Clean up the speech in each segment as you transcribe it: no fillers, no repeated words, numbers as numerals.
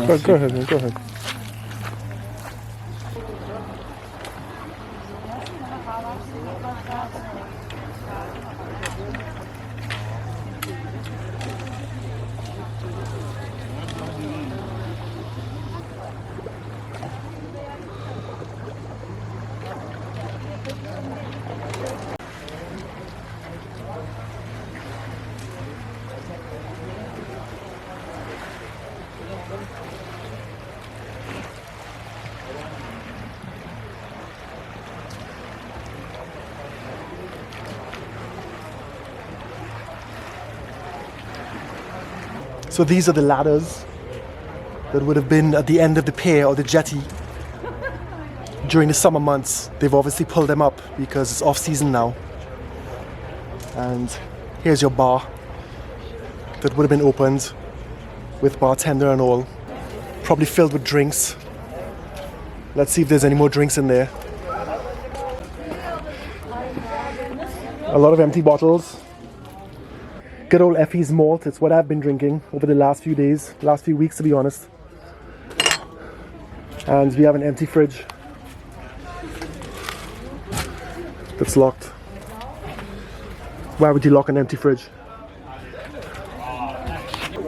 Go ahead, man, go ahead. So these are the ladders that would have been at the end of the pier or the jetty during the summer months. They've obviously pulled them up because it's off season now. And here's your bar that would have been opened with bartender and all, probably filled with drinks. Let's see if there's any more drinks in there. A lot of empty bottles. Good old Effie's malt, it's what I've been drinking over the last few days, last few weeks to be honest. And we have an empty fridge that's locked. Why would you lock an empty fridge?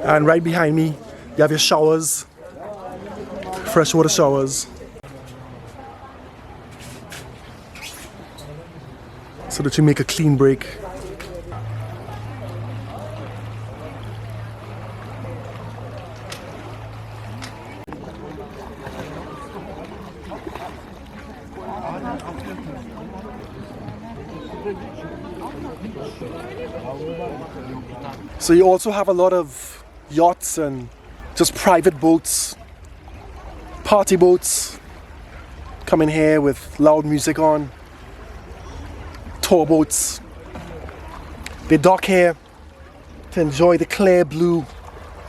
And right behind me, you have your showers, freshwater showers. So that you make a clean break. So you also have a lot of yachts and just private boats, party boats, come in here with loud music on, tour boats. They dock here to enjoy the clear blue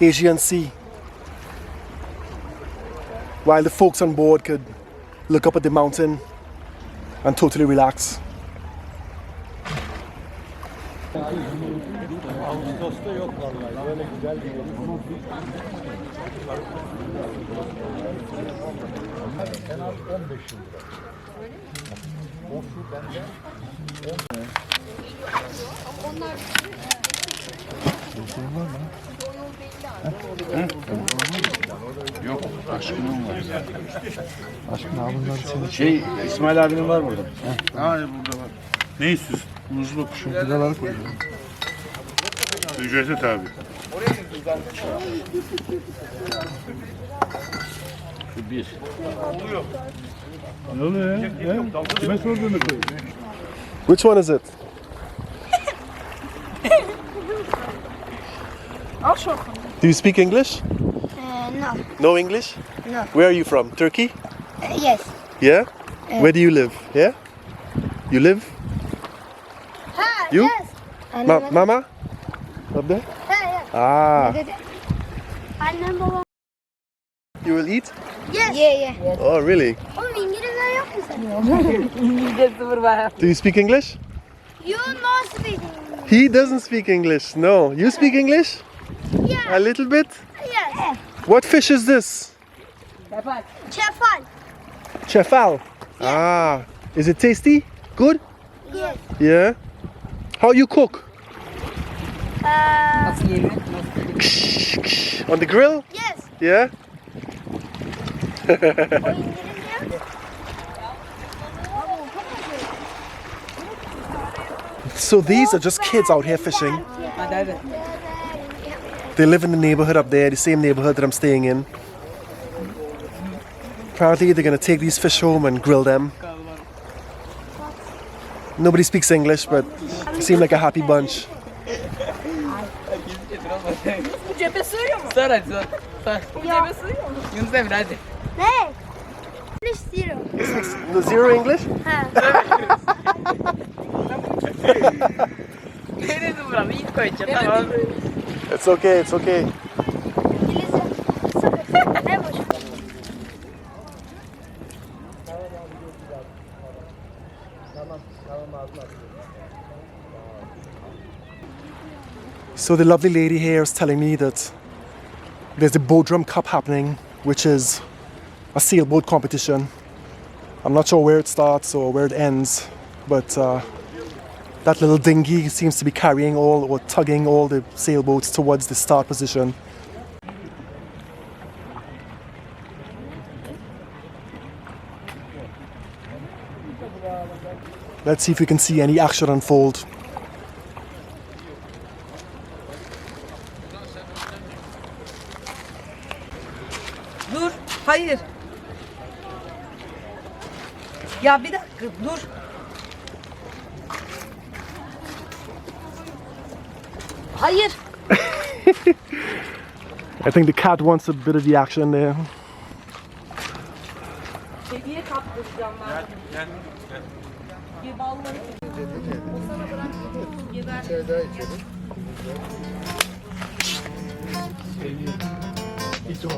Aegean Sea, while the folks on board could look up at the mountain and totally relax. Ağustos'ta yok vallahi. Böyle güzel bir yer. En az 15 yıl. O su bende 10. Onlar var mı? Yok, aşkının var. Aşkın abimden senin İsmail abinin var burada. Hayır burada var. Ne istiyorsun? Muzlu. Şu vidaları koyuyorum. Ücreti tabi. Şu bir. Ne oluyor ya? Kime sorduğunu koy. Which one is it? Do you speak English? No. No English? No. Where are you from? Turkey? Yes. Yeah? Where do you live? Yeah? You live? You? Yes. Mama? Up there? Ah. Annem babam. You will eat? Yes. Yeah. Oh, really? Oğlum İngilizce yok mu senin? İngilizce sıfır var. Do you speak English? You know speak. He doesn't speak English. No. You speak English? Yeah. A little bit? Yes. What fish is this? Çefal. Chefal. Ah. Is it tasty? Good? Yes. Yeah. How you cook? Nasıl yeniyor? On the grill? Yes. Yeah. O İngilizce. So these are just kids out here fishing. Hadi hadi. They live in the neighborhood up there, the same neighborhood that I'm staying in. Apparently they're gonna take these fish home and grill them. Nobody speaks English, but they seem like a happy bunch. Bu cephe sığıyor mu? Sar hadi sar. Sar. Bu cephe sığıyor mu? Yunus Emre hadi. Ne? English zero. The zero English? Ha. Neresi buram? İyi koyacağım tamam. It's okay, it's okay. İngilizce. Sıfır. Ne boş? So the lovely lady here is telling me that there's a Bodrum Cup happening which is a sailboat competition. I'm not sure where it starts or where it ends, but that little dinghy seems to be carrying all or tugging all the sailboats towards the start position. Let's see if we can see any action unfold. Dur. Hayır. Ya bir dakika dur. Hayır. I think the cat wants a bit of the action there. Kediye kaptıracağım ben. Gel. Bir balları. O sana bırak. Geber. İto.